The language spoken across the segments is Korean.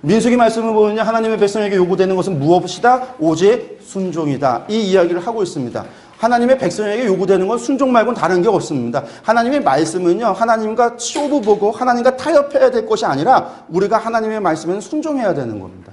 민수기 말씀을 보면 하나님의 백성에게 요구되는 것은 무엇이다? 오직 순종이다. 이 이야기를 하고 있습니다. 하나님의 백성에게 요구되는 건 순종 말고는 다른 게 없습니다. 하나님의 말씀은요, 하나님과 쇼부 보고 하나님과 타협해야 될 것이 아니라 우리가 하나님의 말씀에는 순종해야 되는 겁니다.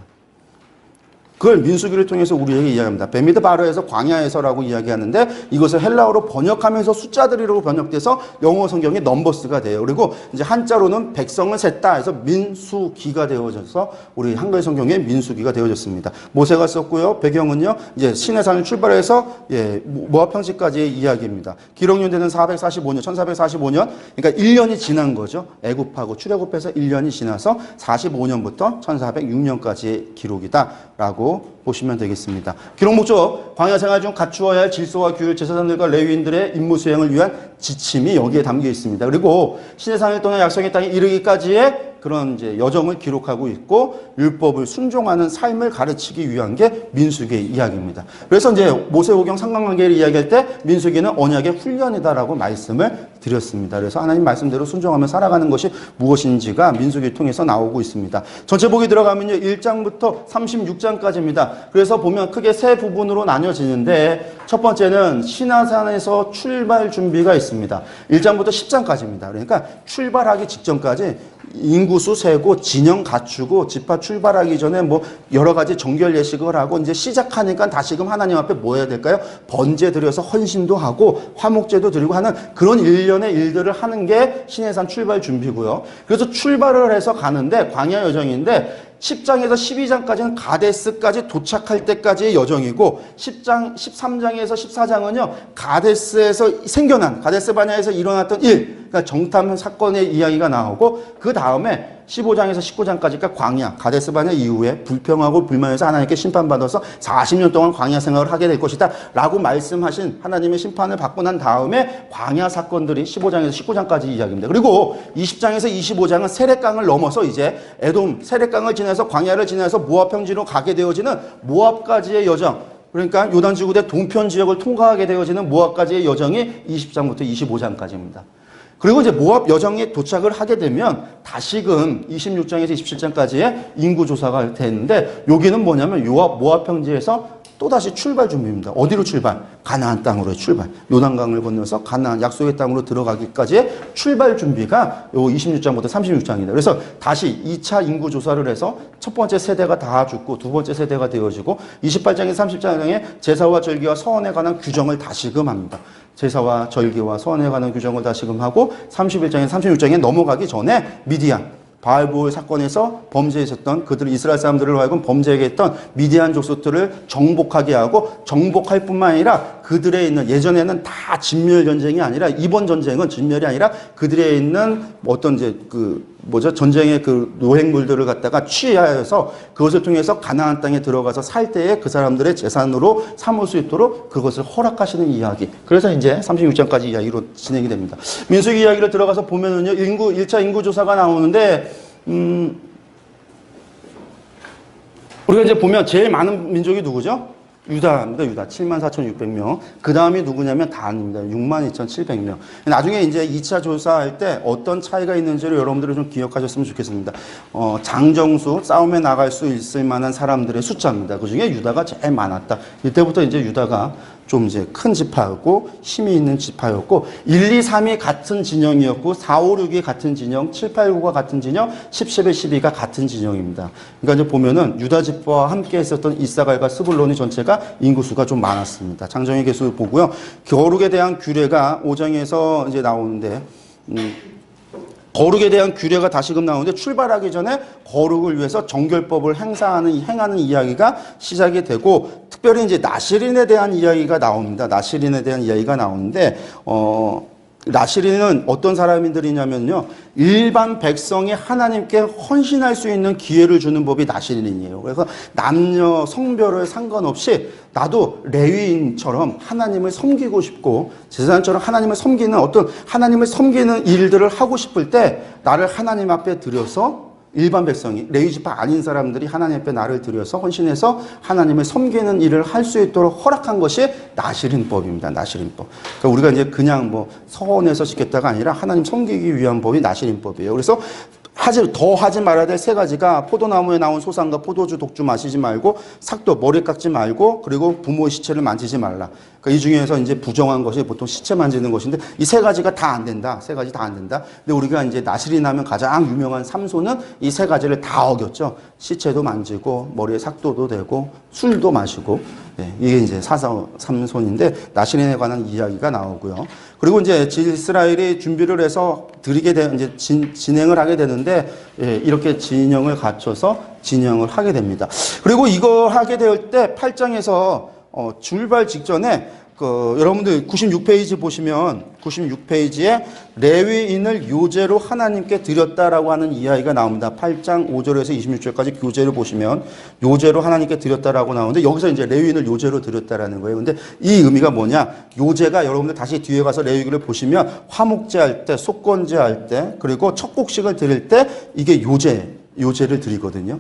그걸 민수기를 통해서 우리에게 이야기합니다. 베미드바르에서 광야에서라고 이야기하는데 이것을 헬라어로 번역하면서 숫자들이라고 번역돼서 영어 성경의 넘버스가 돼요. 그리고 이제 한자로는 백성을 셌다 해서 민수기가 되어져서 우리 한글 성경의 민수기가 되어졌습니다. 모세가 썼고요. 배경은요, 이제 시내산을 출발해서 모압 평지까지의 이야기입니다. 기록연대는 445년, 1445년, 그러니까 1년이 지난 거죠. 애굽하고 출애굽해서 1년이 지나서 45년부터 1406년까지의 기록이다라고 보시면 되겠습니다. 기록 목적, 광야 생활 중 갖추어야 할 질서와 규율, 제사장들과 레위인들의 임무 수행을 위한 지침이 여기에 담겨 있습니다. 그리고 시내산을 떠나 약속의 땅에 이르기까지의 그런 이제 여정을 기록하고 있고 율법을 순종하는 삶을 가르치기 위한 게 민수기의 이야기입니다. 그래서 이제 모세오경 상관관계를 이야기할 때 민수기는 언약의 훈련이다라고 말씀을 드렸습니다. 그래서 하나님 말씀대로 순종하며 살아가는 것이 무엇인지가 민수기를 통해서 나오고 있습니다. 전체 보기 들어가면요, 1장부터 36장까지입니다. 그래서 보면 크게 세 부분으로 나뉘어지는데 첫 번째는 시내산에서 출발 준비가 있습니다. 1장부터 10장까지입니다. 그러니까 출발하기 직전까지 인구수 세고 진영 갖추고 지파 출발하기 전에 뭐 여러 가지 정결 예식을 하고 이제 시작하니까 다시금 하나님 앞에 뭐 해야 될까요? 번제 드려서 헌신도 하고 화목제도 드리고 하는 그런 일련의 일들을 하는 게 시내산 출발 준비고요. 그래서 출발을 해서 가는데 광야 여정인데 10장에서 12장까지는 가데스까지 도착할 때까지의 여정이고 10장, 13장에서 14장은요. 가데스에서 생겨난 가데스 바냐에서 일어났던 일, 그러니까 정탐 사건의 이야기가 나오고 그 다음에 15장에서 19장까지가 광야, 가데스 바냐 이후에 불평하고 불만해서 하나님께 심판받아서 40년 동안 광야 생활을 하게 될 것이다 라고 말씀하신 하나님의 심판을 받고 난 다음에 광야 사건들이 15장에서 19장까지 이야기입니다. 그리고 20장에서 25장은 세렛강을 넘어서 이제 에돔 세렛강을 지나서 광야를 지나서 모압 평지로 가게 되어지는 모압까지의 여정, 그러니까 요단지구대 동편 지역을 통과하게 되어지는 모압까지의 여정이 20장부터 25장까지입니다. 그리고 이제 모압 여정에 도착을 하게 되면 다시금 26장에서 27장까지의 인구조사가 되는데 여기는 뭐냐면 모압 평지에서 또다시 출발 준비입니다. 어디로 출발? 가나안 땅으로의 출발. 요단강을 건너서 가나안 약속의 땅으로 들어가기까지의 출발 준비가 요 26장부터 36장입니다. 그래서 다시 2차 인구 조사를 해서 첫 번째 세대가 다 죽고 두 번째 세대가 되어지고 28장에서 30장에 제사와 절기와 서원에 관한 규정을 다시금 합니다. 제사와 절기와 서원에 관한 규정을 다시금 하고 31장에서 36장에 넘어가기 전에 미디안 바알보을 사건에서 범죄했었던 그들 이스라엘 사람들을 하여금 범죄하게 했던 미디안 족속들을 정복하게 하고 정복할 뿐만 아니라 그들에 있는 예전에는 다 진멸 전쟁이 아니라 이번 전쟁은 진멸이 아니라 그들에 있는 어떤 이제 전쟁의 그 노획물들을 갖다가 취하여서 그것을 통해서 가나안 땅에 들어가서 살 때에 그 사람들의 재산으로 삼을 수 있도록 그것을 허락하시는 이야기. 그래서 이제 36장까지 이야기로 진행이 됩니다. 민수기 이야기를 들어가서 보면은요, 1차 인구조사가 나오는데, 우리가 이제 보면 제일 많은 민족이 누구죠? 유다입니다. 유다 74,600명. 그 다음이 누구냐면 단입니다. 62,700명. 나중에 이제 2차 조사할 때 어떤 차이가 있는지를 여러분들이 좀 기억하셨으면 좋겠습니다. 장정수, 싸움에 나갈 수 있을 만한 사람들의 숫자입니다. 그 중에 유다가 제일 많았다. 이때부터 이제 유다가 좀 이제 큰 지파였고 힘이 있는 지파였고 1, 2, 3이 같은 진영이었고 4, 5, 6이 같은 진영, 7, 8, 9가 같은 진영, 10, 11, 12가 같은 진영입니다. 그러니까 이제 보면은 유다 지파와 함께 있었던 이사갈과 스불론이 전체가 인구수가 좀 많았습니다. 장정의 개수 보고요. 거룩에 대한 규례가 5장에서 이제 나오는데 거룩에 대한 규례가 다시금 나오는데 출발하기 전에 거룩을 위해서 정결법을 행하는 이야기가 시작이 되고 특별히 이제 나시린에 대한 이야기가 나옵니다. 나시린에 대한 이야기가 나오는데 나시린은 어떤 사람들이냐면요. 일반 백성이 하나님께 헌신할 수 있는 기회를 주는 법이 나시린이에요. 그래서 남녀 성별을 상관없이 나도 레위인처럼 하나님을 섬기고 싶고 제사장처럼 하나님을 섬기는 어떤 하나님을 섬기는 일들을 하고 싶을 때 나를 하나님 앞에 들여서 일반 백성이 레위지파 아닌 사람들이 하나님 앞에 나를 들여서 헌신해서 하나님을 섬기는 일을 할 수 있도록 허락한 것이 나시린법입니다. 나시린법. 그러니까 우리가 이제 그냥 뭐 서원에서 지켰다가 아니라 하나님 섬기기 위한 법이 나시린법이에요. 그래서 더 하지 말아야 될 세 가지가 포도나무에 나온 소상과 포도주 독주 마시지 말고 삭도 머리 깎지 말고 그리고 부모의 시체를 만지지 말라. 그러니까 이 중에서 이제 부정한 것이 보통 시체 만지는 것인데 이 세 가지가 다 안 된다. 세 가지 다 안 된다. 근데 우리가 이제 나실이 나면 가장 유명한 삼손은 이 세 가지를 다 어겼죠. 시체도 만지고 머리에 삭도도 대고 술도 마시고 이게 이제 삼손인데 나실인에 관한 이야기가 나오고요. 그리고 이제 이스라엘이 준비를 해서 이제 진행을 하게 되는데 이렇게 진영을 갖춰서 진영을 하게 됩니다. 그리고 이거 하게 될 때 8장에서 출발 직전에 여러분들 96페이지 보시면 96페이지에 레위인을 요제로 하나님께 드렸다라고 하는 이야기가 나옵니다. 8장 5절에서 26절까지 교제를 보시면 요제로 하나님께 드렸다라고 나오는데 여기서 이제 레위인을 요제로 드렸다라는 거예요. 근데 이 의미가 뭐냐? 요제가 여러분들 다시 뒤에 가서 레위기를 보시면 화목제 할 때, 속건제 할 때, 그리고 첫 곡식을 드릴 때 이게 요제를 드리거든요.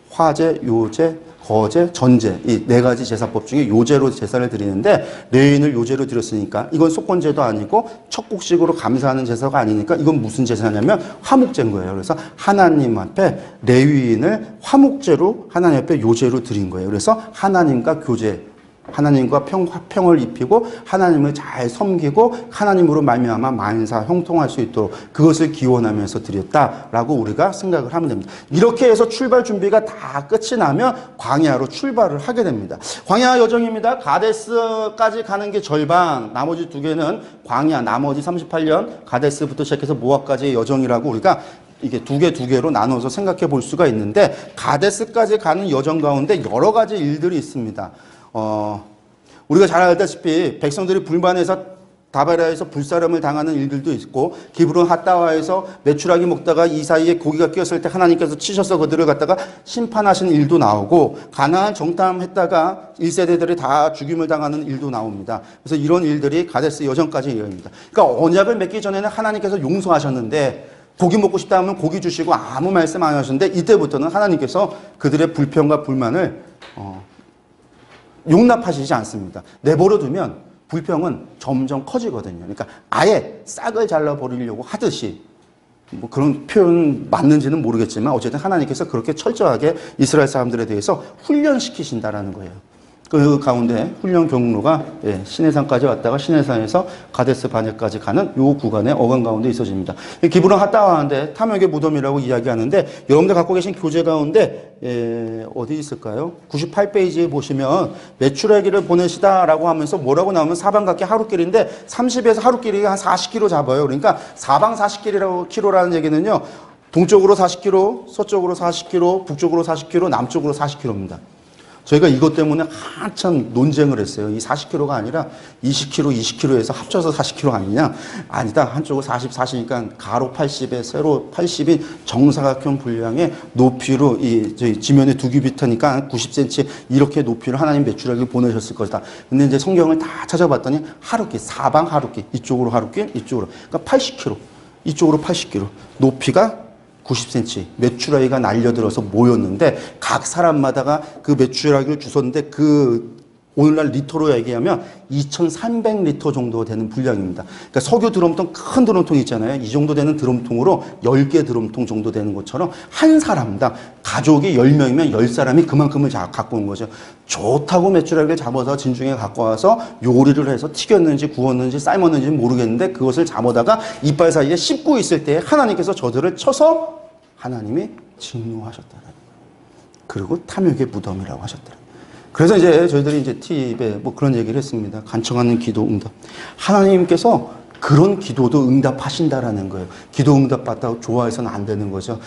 화제, 요제, 거제, 전제 이 네 가지 제사법 중에 요제로 제사를 드리는데 레위인을 요제로 드렸으니까 이건 속건제도 아니고 첫 곡식으로 감사하는 제사가 아니니까 이건 무슨 제사냐면 화목제인 거예요. 그래서 하나님 앞에 레위인을 화목제로 하나님 앞에 요제로 드린 거예요. 그래서 하나님과 교제, 하나님과 평을 입히고 하나님을 잘 섬기고 하나님으로 말미암아 만사 형통할 수 있도록 그것을 기원하면서 드렸다라고 우리가 생각을 하면 됩니다. 이렇게 해서 출발 준비가 다 끝이 나면 광야로 출발을 하게 됩니다. 광야 여정입니다. 가데스까지 가는 게 절반, 나머지 두 개는 광야, 나머지 38년 가데스부터 시작해서 모압까지의 여정이라고 우리가 이게 두 개로 나눠서 생각해 볼 수가 있는데 가데스까지 가는 여정 가운데 여러 가지 일들이 있습니다. 우리가 잘 알다시피 백성들이 불만해서 다베라에서 불사름을 당하는 일들도 있고 기브론 핫다와에서 메추라기 먹다가 이 사이에 고기가 끼었을 때 하나님께서 치셔서 그들을 갖다가 심판하신 일도 나오고 가나안 정탐했다가 1세대들이 다 죽임을 당하는 일도 나옵니다. 그래서 이런 일들이 가데스 여정까지 이어집니다. 그러니까 언약을 맺기 전에는 하나님께서 용서하셨는데 고기 먹고 싶다 하면 고기 주시고 아무 말씀 안 하셨는데 이때부터는 하나님께서 그들의 불평과 불만을 용납하시지 않습니다. 내버려 두면 불평은 점점 커지거든요. 그러니까 아예 싹을 잘라버리려고 하듯이 뭐 그런 표현 맞는지는 모르겠지만 어쨌든 하나님께서 그렇게 철저하게 이스라엘 사람들에 대해서 훈련시키신다라는 거예요. 그 가운데 훈련 경로가 시내산까지 왔다가 시내산에서 가데스 바네까지 가는 요 구간의 어간 가운데 있어집니다. 기브론 핫다와인데 탐욕의 무덤이라고 이야기하는데 여러분들 갖고 계신 교재 가운데 어디 있을까요? 98페이지에 보시면 메추라기를 보내시다라고 하면서 뭐라고 나오면 사방각기 하루길인데 30에서 하루길이 한 40km 잡아요. 그러니까 사방 40km라는 얘기는요. 동쪽으로 40km, 서쪽으로 40km, 북쪽으로 40km, 남쪽으로 40km입니다. 저희가 이것 때문에 한참 논쟁을 했어요. 이 40km가 아니라 20km, 20km에서 합쳐서 40km 아니냐? 아니다. 한쪽은 40, 40이니까 가로 80에 세로 80인 정사각형 분량의 높이로 저희 지면에 2규비트니까 90cm 이렇게 높이를 하나님 메추라기를 보내셨을 것이다. 근데 이제 성경을 다 찾아봤더니 하루길, 사방 하루길, 이쪽으로 하루길, 이쪽으로. 그러니까 80km, 이쪽으로 80km. 높이가 90cm 메추라기가 날려들어서 모였는데 각 사람마다가 그 메추라기를 주웠는데 오늘날 리터로 얘기하면 2,300리터 정도 되는 분량입니다. 그러니까 석유 드럼통, 큰 드럼통 있잖아요. 이 정도 되는 드럼통으로 10개 드럼통 정도 되는 것처럼 한 사람당 가족이 10명이면 10사람이 그만큼을 갖고 온 거죠. 좋다고 메추라기를 잡아서 진중에 갖고 와서 요리를 해서 튀겼는지 구웠는지 삶았는지 모르겠는데 그것을 잡아다가 이빨 사이에 씹고 있을 때 하나님께서 저들을 쳐서 하나님이 진노하셨다는 거예요. 그리고 탐욕의 무덤이라고 하셨더라. 그래서 이제 저희들이 이제 팁에 뭐 그런 얘기를 했습니다. 간청하는 기도 응답. 하나님께서 그런 기도도 응답하신다라는 거예요. 기도 응답받다고 좋아해서는 안 되는 거죠.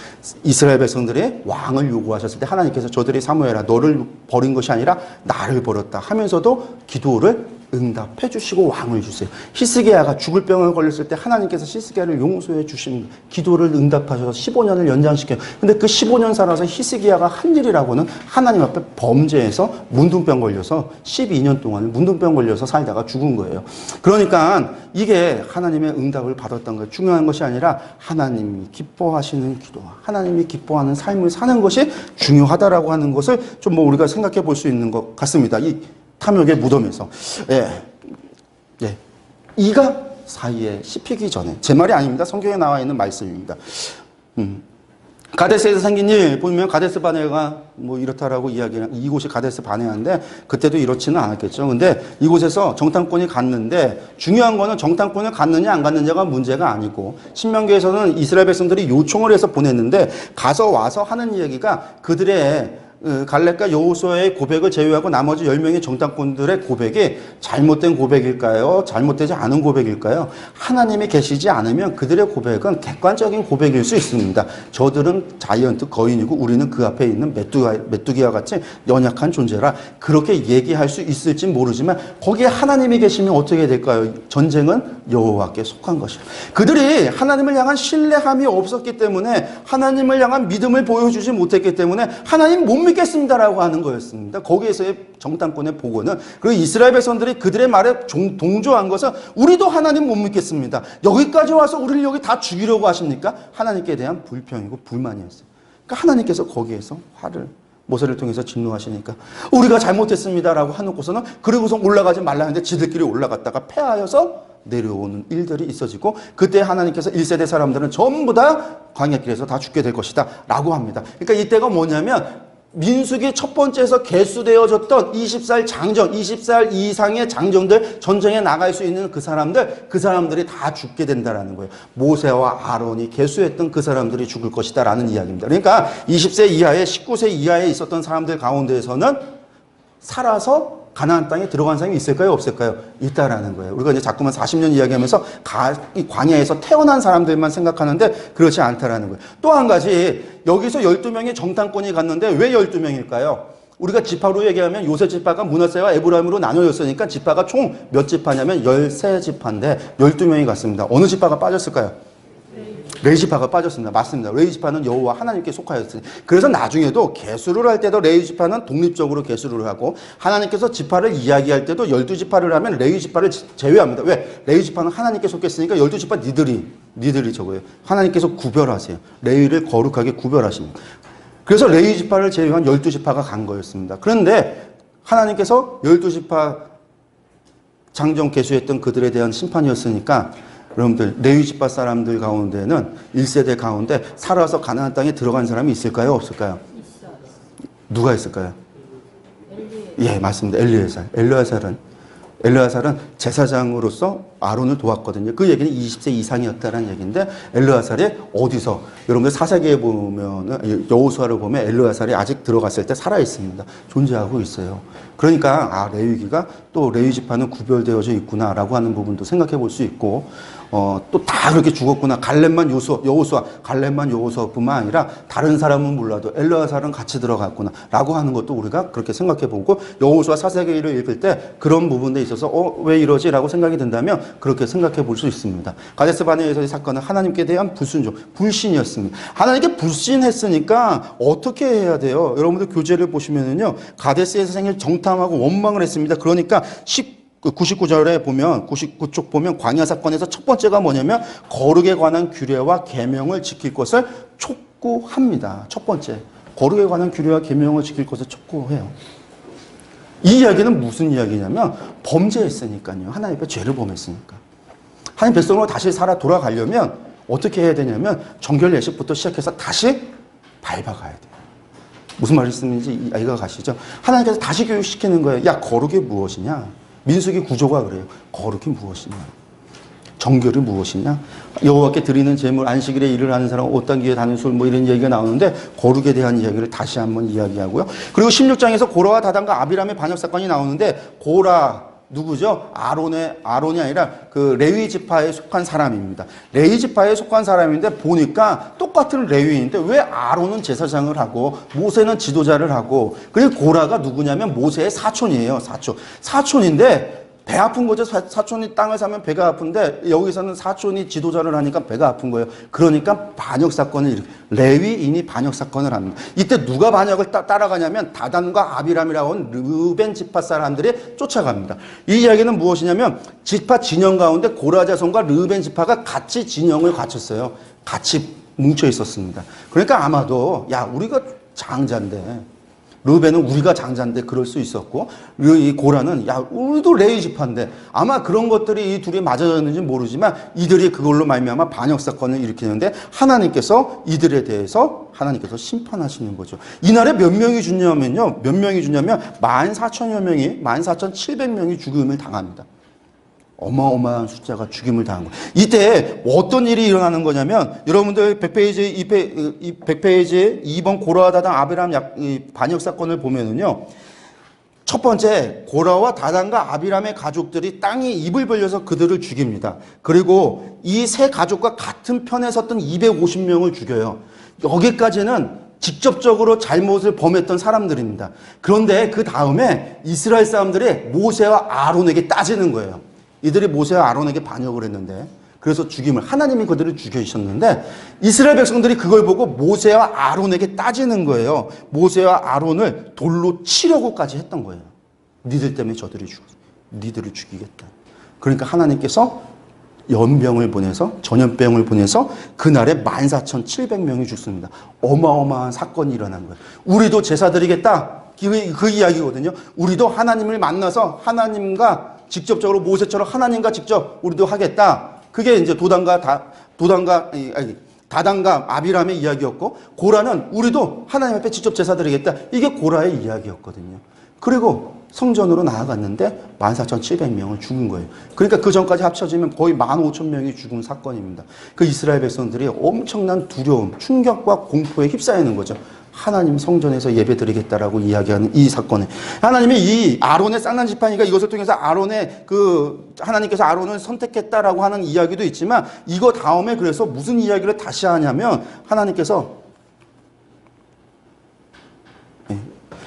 이스라엘 백성들의 왕을 요구하셨을 때 하나님께서 저들이 사무엘아 너를 버린 것이 아니라 나를 버렸다 하면서도 기도를 응답해 주시고 왕을 주세요. 히스기야가 죽을 병을 걸렸을 때 하나님께서 히스기야를 용서해 주신 기도를 응답하셔서 15년을 연장시켜요. 근데 그 15년 살아서 히스기야가 한 일이라고는 하나님 앞에 범죄해서 문둥병 걸려서 12년 동안 문둥병 걸려서 살다가 죽은 거예요. 그러니까 이게 하나님의 응답을 받았던 거예요. 중요한 것이 아니라 하나님이 기뻐하시는 기도와 하나님이 기뻐하는 삶을 사는 것이 중요하다라고 하는 것을 좀 뭐 우리가 생각해 볼 수 있는 것 같습니다. 이 탐욕의 무덤에서 이가 사이에 씹히기 전에 제 말이 아닙니다. 성경에 나와 있는 말씀입니다. 가데스에서 생긴 일 보면 가데스 바네아가 뭐 이렇다라고 이야기는 이곳이 가데스 바네아인데 그때도 이렇지는 않았겠죠. 근데 이곳에서 정탐꾼이 갔는데 중요한 거는 정탐꾼을 갔느냐 안 갔느냐가 문제가 아니고 신명기에서는 이스라엘 백성들이 요청을 해서 보냈는데 가서 와서 하는 이야기가 그들의 갈렙과 여호수아의 고백을 제외하고 나머지 10명의 정탐꾼들의 고백이 잘못된 고백일까요? 잘못되지 않은 고백일까요? 하나님이 계시지 않으면 그들의 고백은 객관적인 고백일 수 있습니다. 저들은 자이언트 거인이고 우리는 그 앞에 있는 메뚜기와 같이 연약한 존재라 그렇게 얘기할 수 있을지 모르지만 거기에 하나님이 계시면 어떻게 될까요? 전쟁은 여호와께 속한 것이에요. 그들이 하나님을 향한 신뢰함이 없었기 때문에 하나님을 향한 믿음을 보여주지 못했기 때문에 하나님 못 믿겠습니다라고 하는 거였습니다. 거기에서의 정탐꾼의 보고는 그리고 이스라엘 백성들이 그들의 말에 동조한 것은 우리도 하나님 못 믿겠습니다. 여기까지 와서 우리를 여기 다 죽이려고 하십니까? 하나님께 대한 불평이고 불만이었어요. 그러니까 하나님께서 거기에서 화를 모세를 통해서 진노하시니까 우리가 잘못했습니다라고 해놓고서는 그리고서 올라가지 말라는데 지들끼리 올라갔다가 패하여서 내려오는 일들이 있어지고 그때 하나님께서 1세대 사람들은 전부 다 광야길에서 다 죽게 될 것이다 라고 합니다. 그러니까 이때가 뭐냐면 민수기 첫 번째에서 개수되어졌던 20살 장정, 20살 이상의 장정들 전쟁에 나갈 수 있는 그 사람들이 다 죽게 된다라는 거예요. 모세와 아론이 개수했던 그 사람들이 죽을 것이다 라는 이야기입니다. 그러니까 20세 이하에 19세 이하에 있었던 사람들 가운데에서는 살아서 가나안 땅에 들어간 사람이 있을까요? 없을까요? 있다라는 거예요. 우리가 이제 자꾸만 40년 이야기하면서 이 광야에서 태어난 사람들만 생각하는데 그렇지 않다라는 거예요. 또 한 가지 여기서 12명의 정탐꾼이 갔는데 왜 12명일까요? 우리가 지파로 얘기하면 요셉 지파가 므낫세와 에브라임으로 나눠졌으니까 지파가 총 몇 지파냐면 13지파인데 12명이 갔습니다. 어느 지파가 빠졌을까요? 레위 지파가 빠졌습니다. 맞습니다. 레위 지파는 여호와 하나님께 속하였으니 그래서 나중에도 계수를 할 때도 레위 지파는 독립적으로 계수를 하고 하나님께서 지파를 이야기할 때도 12지파를 하면 레위 지파를 제외합니다. 왜? 레위 지파는 하나님께 속했으니까 12지파 니들이 저거예요. 하나님께서 구별하세요. 레위를 거룩하게 구별하십니다. 그래서 레위 지파를 제외한 12지파가 간 거였습니다. 그런데 하나님께서 12지파 장정 계수했던 그들에 대한 심판이었으니까 여러분들 레위 지파 사람들 가운데는 1세대 가운데 살아서 가나안 땅에 들어간 사람이 있을까요? 없을까요? 있어요. 누가 있을까요? 예, 맞습니다. 엘르아살은 제사장으로서 아론을 도왔거든요. 그 얘기는 20세 이상이었다는 얘기인데 엘르아살이 어디서 여러분들 사사기에 보면 여호수아를 보면 엘르아살이 아직 들어갔을 때 살아 있습니다. 존재하고 있어요. 그러니까 레위기가 또 레위 지파는 구별되어져 있구나라고 하는 부분도 생각해 볼 수 있고 또 다 그렇게 죽었구나. 갈렙만 여호수아뿐만 아니라 다른 사람은 몰라도 엘르아살은 같이 들어갔구나 라고 하는 것도 우리가 그렇게 생각해 보고 여호수아 사사기를 읽을 때 그런 부분에 있어서 왜 이러지? 라고 생각이 든다면 그렇게 생각해 볼 수 있습니다. 가데스 바네아에서의 사건은 하나님께 대한 불신이었습니다. 하나님께 불신했으니까 어떻게 해야 돼요? 여러분들 교재를 보시면은요, 가데스에서 생긴 정탐하고 원망을 했습니다. 그러니까 99절에 보면 99쪽 보면 광야 사건에서 첫 번째가 뭐냐면 거룩에 관한 규례와 계명을 지킬 것을 촉구합니다. 첫 번째, 거룩에 관한 규례와 계명을 지킬 것을 촉구해요. 이 이야기는 무슨 이야기냐면 범죄했으니까요. 하나님 앞에 죄를 범했으니까. 하나님 백성으로 다시 살아 돌아가려면 어떻게 해야 되냐면 정결 예식부터 시작해서 다시 밟아가야 돼요. 무슨 말씀인지 이해가 가시죠? 하나님께서 다시 교육시키는 거예요. 야, 거룩이 무엇이냐? 민수기 구조가 그래요. 거룩이 무엇이냐? 정결이 무엇이냐? 여호와께 드리는 제물, 안식일에 일을 하는 사람, 옷단 기에 다는 술, 뭐 이런 얘기가 나오는데 거룩에 대한 이야기를 다시 한번 이야기하고요. 그리고 16장에서 고라와 다단과 아비람의 반역 사건이 나오는데 고라 누구죠? 아론이 아니라 그 레위 지파에 속한 사람입니다. 레위 지파에 속한 사람인데 보니까 똑같은 레위인데 왜 아론은 제사장을 하고 모세는 지도자를 하고 그리고 고라가 누구냐면 모세의 사촌이에요. 사촌인데 배 아픈 거죠. 사촌이 땅을 사면 배가 아픈데 여기서는 사촌이 지도자를 하니까 배가 아픈 거예요. 그러니까 반역 사건을 레위인이 반역 사건을 합니다. 이때 누가 반역을 따라가냐면 다단과 아비람이라고 하는 르벤 지파 사람들이 쫓아갑니다. 이 이야기는 무엇이냐면 지파 진영 가운데 고라 자손과 르벤 지파가 같이 진영을 갖췄어요. 같이 뭉쳐 있었습니다. 그러니까 아마도 야, 우리가 장자인데 르벤은 우리가 장자인데 그럴 수 있었고, 이 고라는 야 우리도 레위 지파인데 아마 그런 것들이 이 둘이 맞아졌는지 모르지만 이들이 그걸로 말미암아 반역 사건을 일으키는데 하나님께서 이들에 대해서 하나님께서 심판하시는 거죠. 이날에 몇 명이 죽냐면요, 몇 명이 죽냐면 14,000여 명이 14,700명이 죽음을 당합니다. 어마어마한 숫자가 죽임을 당한 거예요. 이때 어떤 일이 일어나는 거냐면 여러분들 100페이지 2번 고라와 다단 아비람 반역 사건을 보면은요. 첫 번째 고라와 다단과 아비람의 가족들이 땅에 입을 벌려서 그들을 죽입니다. 그리고 이 세 가족과 같은 편에 섰던 250명을 죽여요. 여기까지는 직접적으로 잘못을 범했던 사람들입니다. 그런데 그 다음에 이스라엘 사람들이 모세와 아론에게 따지는 거예요. 이들이 모세와 아론에게 반역을 했는데 그래서 죽임을 하나님이 그들을 죽이셨는데 이스라엘 백성들이 그걸 보고 모세와 아론에게 따지는 거예요. 모세와 아론을 돌로 치려고까지 했던 거예요. 니들 때문에 니들을 죽이겠다. 그러니까 하나님께서 연병을 보내서 전염병을 보내서 그날에 14,700명이 죽습니다. 어마어마한 사건이 일어난 거예요. 우리도 제사 드리겠다. 그 이야기거든요. 우리도 하나님을 만나서 하나님과 직접적으로 모세처럼 하나님과 직접 우리도 하겠다. 그게 이제 다단과 아비람의 이야기였고 고라는 우리도 하나님 앞에 직접 제사 드리겠다. 이게 고라의 이야기였거든요. 그리고 성전으로 나아갔는데 14,700명을 죽은 거예요. 그러니까 그 전까지 합쳐지면 거의 15,000명이 죽은 사건입니다. 그 이스라엘 백성들이 엄청난 두려움, 충격과 공포에 휩싸이는 거죠. 하나님 성전에서 예배 드리겠다라고 이야기하는 이 사건에 하나님이 이 아론의 쌍난 지팡이가 이것을 통해서 하나님께서 아론을 선택했다라고 하는 이야기도 있지만 이거 다음에 그래서 무슨 이야기를 다시 하냐면 하나님께서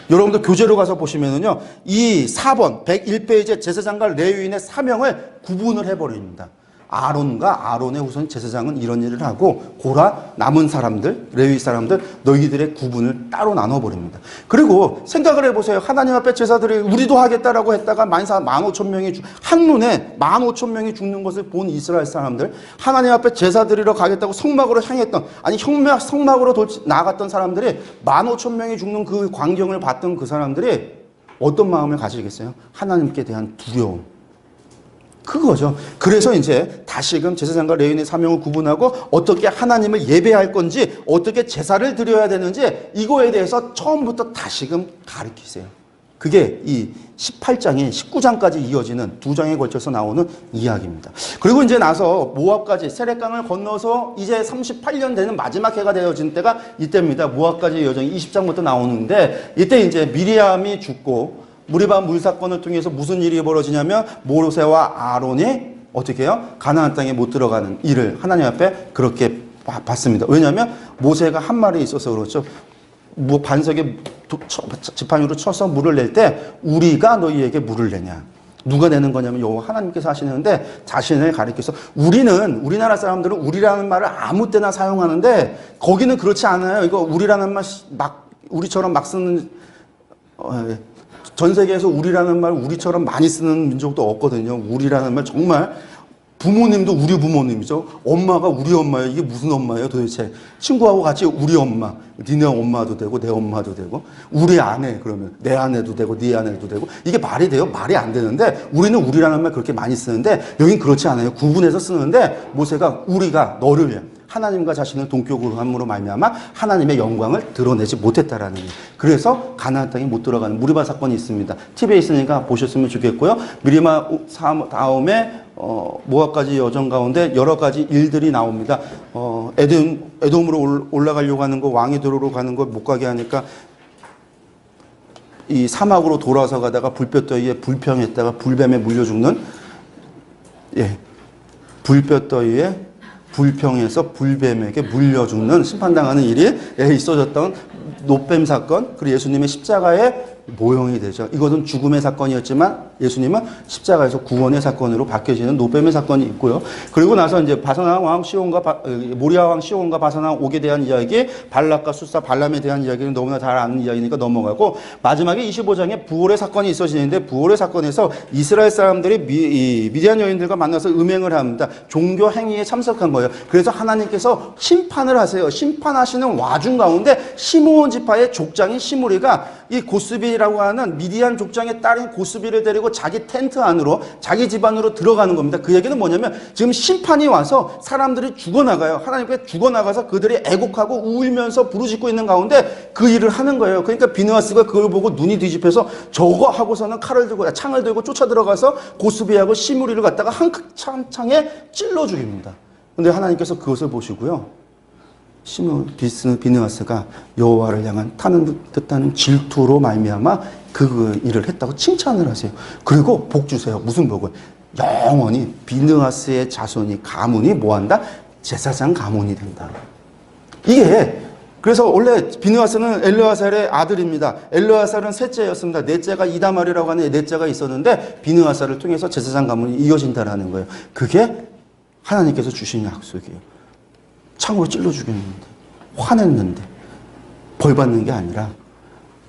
여러분들 교재로 가서 보시면은요 이 4번 101페이지의 제사장과 레위인의 사명을 구분을 해버립니다. 아론과 아론의 후손 제사장은 이런 일을 하고 고라 남은 사람들 레위 사람들 너희들의 구분을 따로 나눠버립니다. 그리고 생각을 해보세요. 하나님 앞에 제사들이 우리도 하겠다라고 했다가 15,000명이 한눈에 15,000명이 죽는 것을 본 이스라엘 사람들 하나님 앞에 제사 드리러 가겠다고 성막으로 향했던 아니 성막으로 나아갔던 사람들이 15,000명이 죽는 그 광경을 봤던 그 사람들이 어떤 마음을 가지겠어요? 하나님께 대한 두려움. 그거죠. 그래서 이제 다시금 제사장과 레위인의 사명을 구분하고 어떻게 하나님을 예배할 건지 어떻게 제사를 드려야 되는지 이거에 대해서 처음부터 다시금 가르치세요. 그게 이 18장에 19장까지 이어지는 두 장에 걸쳐서 나오는 이야기입니다. 그리고 이제 나서 모압까지 세렛강을 건너서 이제 38년 되는 마지막 해가 되어진 때가 이때입니다. 모압까지 여정이 20장부터 나오는데 이때 이제 미리암이 죽고 무리바 물 사건을 통해서 무슨 일이 벌어지냐면 모세와 아론이 어떻게 해요? 가나안 땅에 못 들어가는 일을 하나님 앞에 그렇게 봤습니다. 왜냐하면 모세가 한 말이 있어서 그렇죠. 반석에 지팡이로 쳐서 물을 낼 때 우리가 너희에게 물을 내냐. 누가 내는 거냐면 여호와 하나님께서 하시는데 자신을 가리켜서 우리나라 사람들은 우리라는 말을 아무 때나 사용하는데 거기는 그렇지 않아요. 이거 우리라는 말 우리처럼 막 쓰는 전 세계에서 우리라는 말 우리처럼 많이 쓰는 민족도 없거든요. 우리라는 말 정말 부모님도 우리 부모님이죠. 엄마가 우리 엄마예요. 이게 무슨 엄마예요 도대체. 친구하고 같이 우리 엄마. 니네 엄마도 되고 내 엄마도 되고 우리 아내 그러면 내 아내도 되고 네 아내도 되고 이게 말이 돼요? 말이 안 되는데 우리는 우리라는 말 그렇게 많이 쓰는데 여긴 그렇지 않아요. 구분해서 쓰는데 모세가 우리가 너를 하나님과 자신을 동격으로 함으로 말미암아 하나님의 영광을 드러내지 못했다라는 거예요. 그래서 가나안 땅에 못 들어가는 무리바 사건이 있습니다. TV에 있으니까 보셨으면 좋겠고요. 미리마 다음에 모압까지 여정 가운데 여러 가지 일들이 나옵니다. 에돔으로 올라가려고 하는 거 왕이 들어오러 가는 거 못 가게 하니까 이 사막으로 돌아서 가다가 불볕더위에 불평했다가 불뱀에 물려 죽는 불볕더위에 불평해서 불뱀에게 물려 죽는 심판당하는 일이 있어졌던 노뱀 사건 그리고 예수님의 십자가의 모형이 되죠. 이것은 죽음의 사건이었지만 예수님은 십자가에서 구원의 사건으로 바뀌어지는 노뱀의 사건이 있고요. 그리고 나서 이제 바사나 왕 시온과 모리아 왕 시온과 바사나 옥에 대한 이야기, 발락과 숫사 발람에 대한 이야기는 너무나 잘 아는 이야기니까 넘어가고, 마지막에 25장에 부활의 사건이 있어지는데, 부활의 사건에서 이스라엘 사람들이 미디안 여인들과 만나서 음행을 합니다. 종교 행위에 참석한 거예요. 그래서 하나님께서 심판을 하세요. 심판하시는 와중 가운데 시므온 지파의 족장인 시므리가 이 고스비라고 하는 미디안 족장의 딸인 고스비를 데리고 자기 텐트 안으로, 자기 집 안으로 들어가는 겁니다. 그 얘기는 뭐냐면 지금 심판이 와서 사람들이 죽어나가요. 하나님께 죽어나가서 그들이 애곡하고 울면서 부르짖고 있는 가운데 그 일을 하는 거예요. 그러니까 비느하스가 그걸 보고 눈이 뒤집혀서 저거 하고서는 칼을 들고 창을 들고 쫓아 들어가서 고스비하고 시므리를 갖다가 한 창에 찔러 죽입니다. 근데 하나님께서 그것을 보시고요, 비느하스가 여호와를 향한 타는 듯한 질투로 말미암아 그 일을 했다고 칭찬을 하세요. 그리고 복 주세요. 무슨 복을? 영원히 비느하스의 자손이 가문이 뭐한다? 제사장 가문이 된다. 이게 그래서 원래 비느하스는 엘르아살의 아들입니다. 엘르아살은 셋째였습니다. 넷째가 이다말이라고 하는 넷째가 있었는데 비느하스를 통해서 제사장 가문이 이어진다라는 거예요. 그게 하나님께서 주신 약속이에요. 창으로 찔러 죽였는데, 화냈는데 벌 받는 게 아니라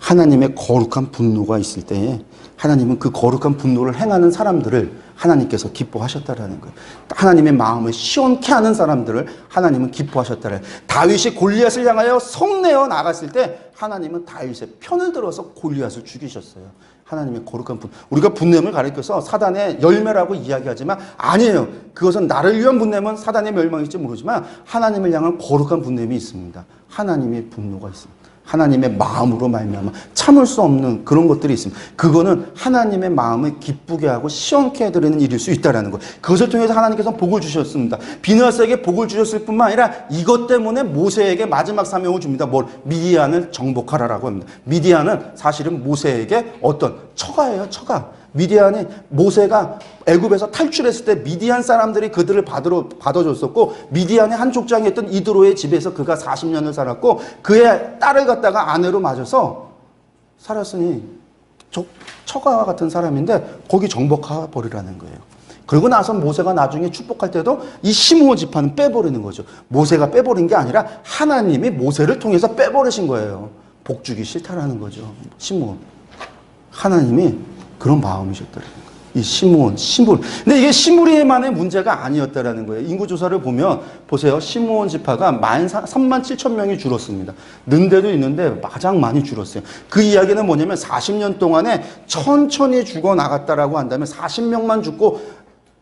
하나님의 거룩한 분노가 있을 때에 하나님은 그 거룩한 분노를 행하는 사람들을 하나님께서 기뻐하셨다라는 거예요. 하나님의 마음을 시원케 하는 사람들을 하나님은 기뻐하셨다라는 거예요. 다윗이 골리앗을 향하여 성내어 나갔을 때 하나님은 다윗의 편을 들어서 골리앗을 죽이셨어요. 하나님의 거룩한 분노. 우리가 분냄을 가리켜서 사단의 열매라고 이야기하지만 아니에요. 그것은 나를 위한 분냄은 사단의 멸망일지 모르지만 하나님을 향한 거룩한 분냄이 있습니다. 하나님의 분노가 있습니다. 하나님의 마음으로 말미암아 참을 수 없는 그런 것들이 있습니다. 그거는 하나님의 마음을 기쁘게 하고 시원케 해드리는 일일 수 있다는 거예요. 그것을 통해서 하나님께서 복을 주셨습니다. 비느하스에게 복을 주셨을 뿐만 아니라 이것 때문에 모세에게 마지막 사명을 줍니다. 뭘? 미디안을 정복하라라고 합니다. 미디안은 사실은 모세에게 어떤 처가예요. 처가. 미디안이 모세가 애굽에서 탈출했을 때 미디안 사람들이 그들을 받아줬었고, 미디안의 한 족장이 있던 이드로의 집에서 그가 40년을 살았고, 그의 딸을 갖다가 아내로 맞아서 살았으니 처가 같은 사람인데 거기 정복해 버리라는 거예요. 그리고 나서 모세가 나중에 축복할 때도 이 시므온 지파는 빼버리는 거죠. 모세가 빼버린 게 아니라 하나님이 모세를 통해서 빼버리신 거예요. 복 주기 싫다라는 거죠. 시므온. 하나님이 그런 마음이셨더라고요. 이 시므온. 근데 이게 시므리만의 문제가 아니었다라는 거예요. 인구조사를 보면 보세요. 시므온 지파가 3만 7천 명이 줄었습니다. 는 데도 있는데 가장 많이 줄었어요. 그 이야기는 뭐냐면 40년 동안에 천천히 죽어나갔다라고 한다면, 40명만 죽고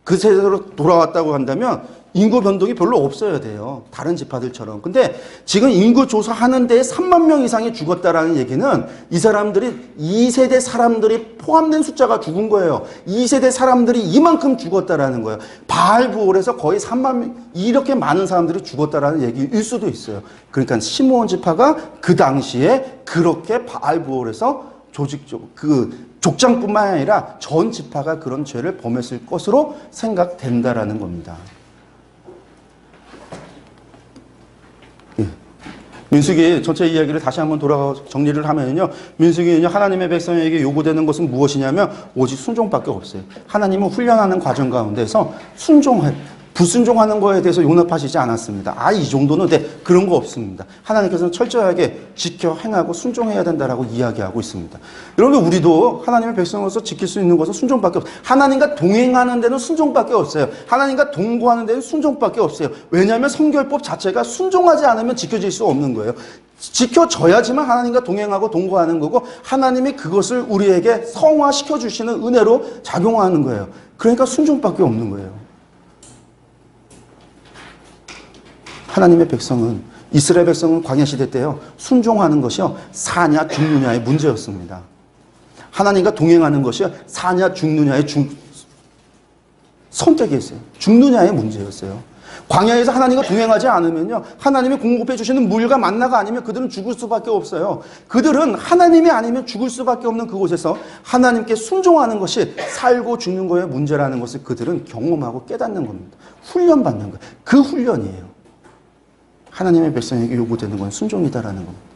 그 세대로 돌아왔다고 한다면 인구 변동이 별로 없어야 돼요. 다른 지파들처럼. 근데 지금 인구 조사하는 데에 3만 명 이상이 죽었다라는 얘기는 이 사람들이 2세대 사람들이 포함된 숫자가 죽은 거예요. 2세대 사람들이 이만큼 죽었다라는 거예요. 바알 부올에서 거의 3만 명, 이렇게 많은 사람들이 죽었다라는 얘기일 수도 있어요. 그러니까 시므온 지파가 그 당시에 그렇게 바알 부올에서 조직적으로 그 족장뿐만 아니라 전 지파가 그런 죄를 범했을 것으로 생각된다라는 겁니다. 민수기 전체 이야기를 다시 한번 돌아가 정리를 하면요, 민수기는요, 하나님의 백성에게 요구되는 것은 무엇이냐면 오직 순종밖에 없어요. 하나님은 훈련하는 과정 가운데서 불순종하는 거에 대해서 용납하시지 않았습니다. 이 정도는 그런 거 없습니다. 하나님께서는 철저하게 지켜 행하고 순종해야 된다라고 이야기하고 있습니다. 여러분, 우리도 하나님의 백성으로서 지킬 수 있는 것은 순종밖에 없어요. 하나님과 동행하는 데는 순종밖에 없어요. 하나님과 동거하는 데는 순종밖에 없어요. 왜냐하면 성결법 자체가 순종하지 않으면 지켜질 수 없는 거예요. 지켜져야지만 하나님과 동행하고 동거하는 거고, 하나님이 그것을 우리에게 성화시켜 주시는 은혜로 작용하는 거예요. 그러니까 순종밖에 없는 거예요. 하나님의 백성은, 이스라엘 백성은 광야 시대 때요, 순종하는 것이요, 사냐 죽느냐의 문제였습니다. 하나님과 동행하는 것이요, 사냐 죽느냐의 선택이었어요. 죽느냐의 문제였어요. 광야에서 하나님과 동행하지 않으면요, 하나님이 공급해 주시는 물과 만나가 아니면 그들은 죽을 수밖에 없어요. 그들은 하나님이 아니면 죽을 수밖에 없는 그곳에서 하나님께 순종하는 것이 살고 죽는 거의 문제라는 것을 그들은 경험하고 깨닫는 겁니다. 훈련받는 거예요. 그 훈련이에요. 하나님의 백성에게 요구되는 건 순종이다라는 겁니다.